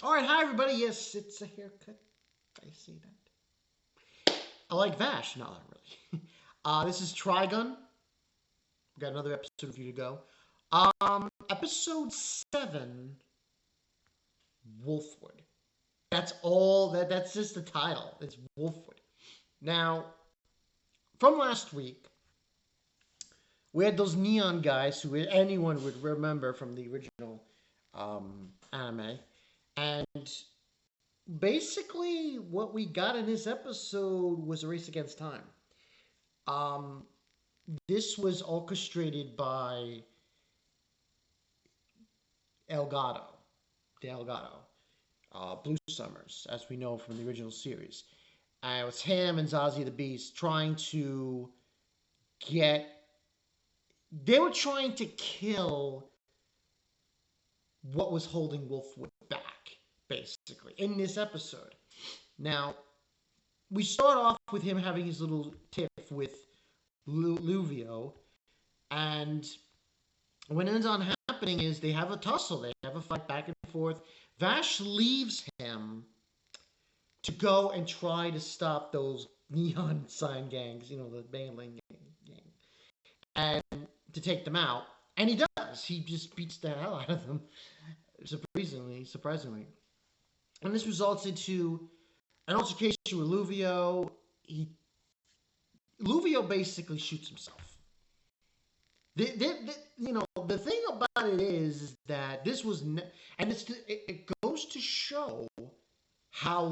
All right, hi everybody. Yes, it's a haircut. I see that. I like Vash. No, not really. This is Trigun. We got another episode of you to go. Episode 7, Wolfwood. That's all. That's just the title. It's Wolfwood. Now, from last week, we had those neon guys who anyone would remember from the original anime, and basically what we got in this episode was a race against time. Um, this was orchestrated by Elgato, the Elgato, Blue Summers, as we know from the original series. It was him and Zazie the Beast trying to get. They were trying to kill what was holding Wolfwood back, basically, in this episode. Now, we start off with him having his little tiff with Luvio, and what ends on happening is they have a tussle. They have a fight back and forth. Vash leaves him to go and try to stop those neon sign gangs, the Bangling gang, and to take them out. And he does. He just beats the hell out of them, surprisingly. And this results into an altercation with Luvio. Luvio basically shoots himself. The thing about it is that this was, and it goes to show how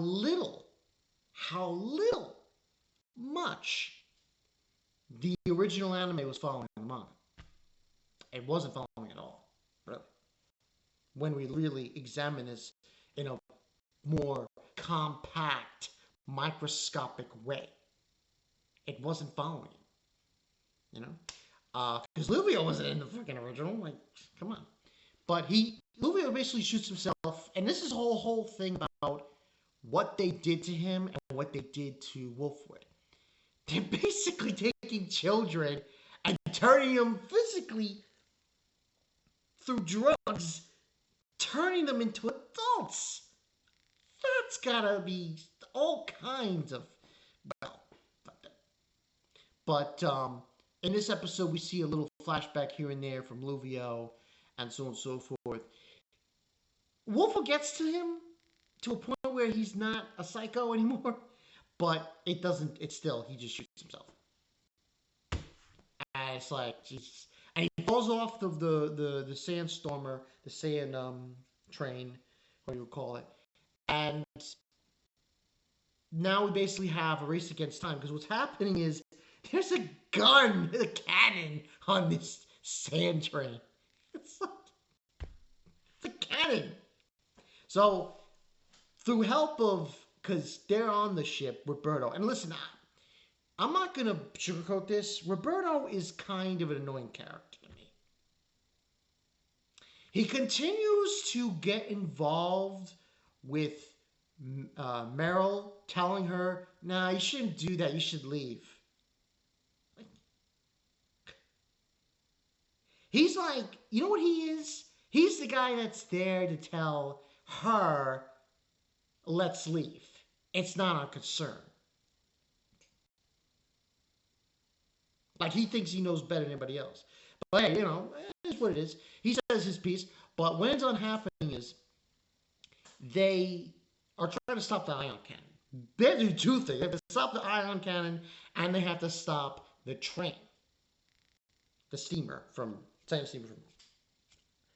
much the original anime was following the manga. It wasn't following at all, really. When we really examine this in a more compact, microscopic way, it wasn't following it, because Luvio wasn't in the freaking original. Like, come on. But Luvio basically shoots himself, and this is a whole thing about what they did to him and what they did to Wolfwood. They're basically taking children and turning them physically through drugs, turning them into adults. That's gotta be all kinds of, but in this episode we see a little flashback here and there from Luvio and so on and so forth. Wolfwood gets to him to a point where he's not a psycho anymore, but he just shoots himself. And it's like, Jesus. And he falls off the sandstormer, the sand train, what do you call it. And now we basically have a race against time, because what's happening is there's a gun, a cannon on this sand train. It's a cannon. So, through help of, because they're on the ship, Roberto, and listen, I'm not going to sugarcoat this. Roberto is kind of an annoying character to me. He continues to get involved with meryle, telling her, nah, you shouldn't do that, you should leave. He's like, you know what he is? He's the guy that's there to tell her, let's leave. It's not our concern. Like, he thinks he knows better than anybody else. But hey, it's what it is. He says his piece. But what ends on happening is they are trying to stop the ion cannon. They have to do two things. They have to stop the ion cannon, and they have to stop the train. The steamer from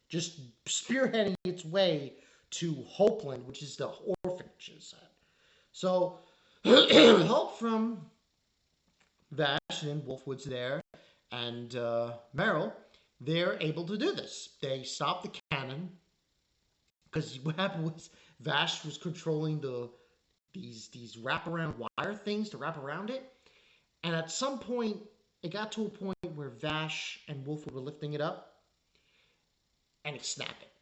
just spearheading its way to Hopeland, which is the orphanages. So, help from Vash and Wolfwood's there, and meryle, they're able to do this. They stop the cannon, because what happened was Vash was controlling these wraparound wire things to wrap around it, and at some point, it got to a point where Vash and Wolfwood were lifting it up, and it snapped it,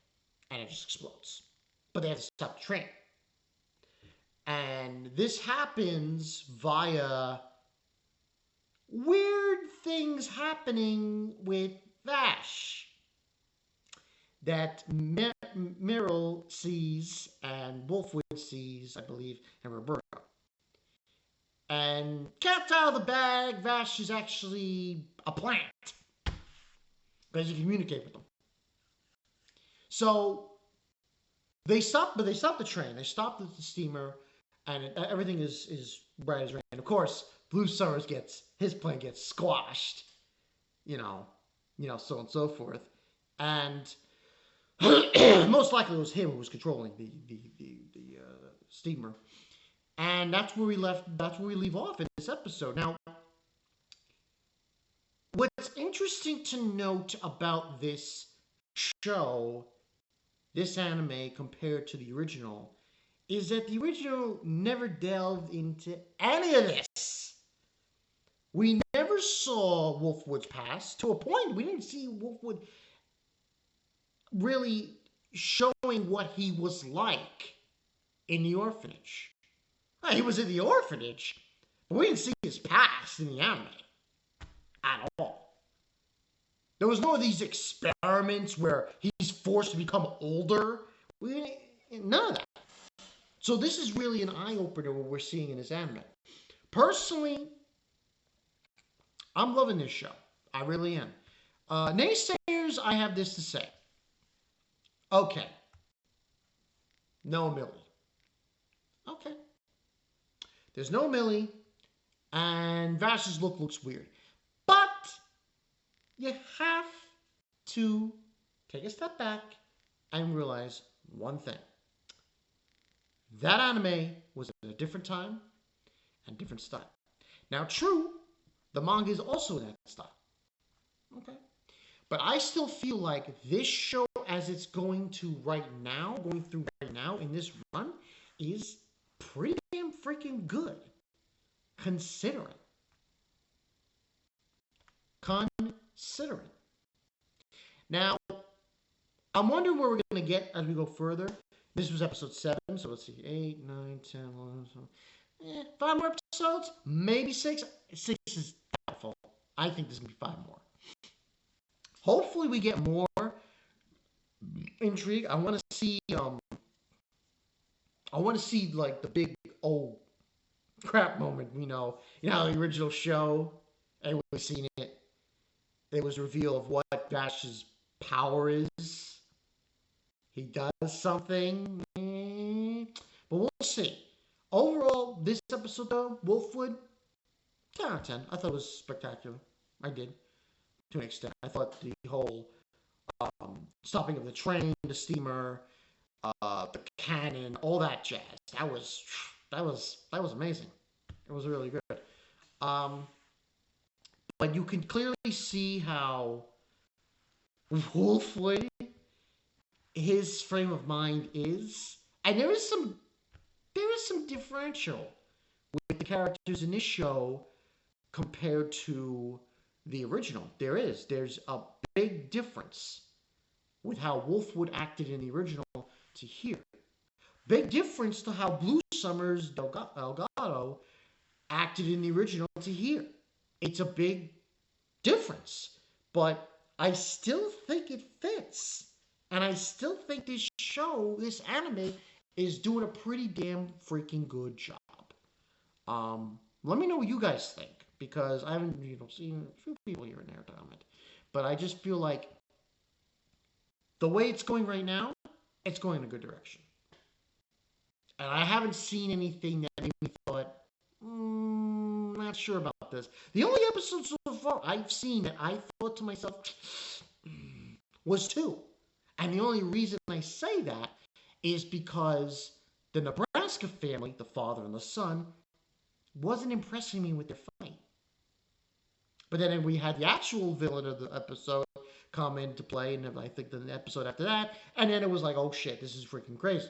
and it just explodes. But they had to stop the train. And this happens via weird things happening with Vash. that Meryle sees and Wolfwood sees, I believe, and Roberta. And cat's out of the bag, Vash is actually a plant. Because you communicate with them. So they stop the train. They stop the steamer, and everything is bright as rain. And of course, Blue Summers his plane gets squashed. You know, so on and so forth. And most likely it was him who was controlling the steamer. And that's where we left. That's where we leave off in this episode. Now, what's interesting to note about this show, this anime compared to the original, is that the original never delved into any of this. We never saw Wolfwood's past. To a point, we didn't see Wolfwood really showing what he was like in the orphanage. He was in the orphanage, but we didn't see his past in the anime at all. There was no of these experiments where he's forced to become older. None of that. So this is really an eye-opener what we're seeing in this anime. Personally, I'm loving this show. I really am. Naysayers, I have this to say. Okay. No Millie. Okay. There's no Millie, and Vash's look looks weird. But you have to take a step back and realize one thing. That anime was at a different time and different style. Now, true, the manga is also in that style. Okay. But I still feel like this show, as it's going through right now in this run, is pretty damn freaking good. Considering. Now, I'm wondering where we're going to get as we go further. This was episode 7, so let's see. 8, 9, 10, 11, 12. 5 more episodes? Maybe 6. 6 is doubtful. I think there's going to be 5 more. Hopefully we get more intrigue. I want to see like the big old crap moment, how the original show, everybody's seen it. It was a reveal of what Vash's power is. He does something. But we'll see. Overall, this episode though, Wolfwood, 10 out of 10. I thought it was spectacular. I did. To an extent. I thought the whole stopping of the train, the steamer, the cannon, all that jazz. That was amazing. It was really good. But you can clearly see how Wolfwood, his frame of mind is, and there is some differential with the characters in this show compared to the original. There's a big difference with how Wolfwood acted in the original to here. Big difference to how Blue Summers Delgado acted in the original to here. It's a big difference, but I still think it fits. And I still think this show, this anime, is doing a pretty damn freaking good job. Let me know what you guys think, because I haven't seen a few people here and there comment. But I just feel like the way it's going right now, it's going in a good direction. And I haven't seen anything that made me thought, not sure about this. The only episode so far I've seen that I thought to myself was 2. And the only reason I say that is because the Nebraska family, the father and the son, wasn't impressing me with their fight. But then we had the actual villain of the episode come into play, and I think the episode after that, and then it was like, oh shit, this is freaking crazy.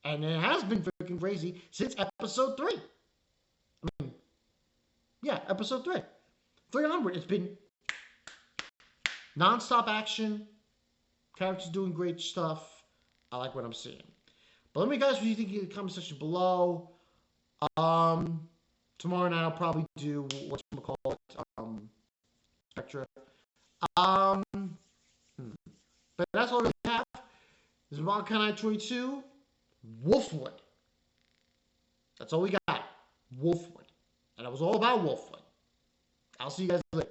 And it has been freaking crazy since episode 3. I mean, yeah, episode 3. 3 onward, it's been non-stop action, characters doing great stuff. I like what I'm seeing. But let me guys, what do you think in the comment section below. Tomorrow night I'll probably do whatchamacallit, Spectra. But that's all we have. This is Valkyrie 22, Wolfwood. That's all we got. Wolfwood. And it was all about Wolfwood. I'll see you guys later.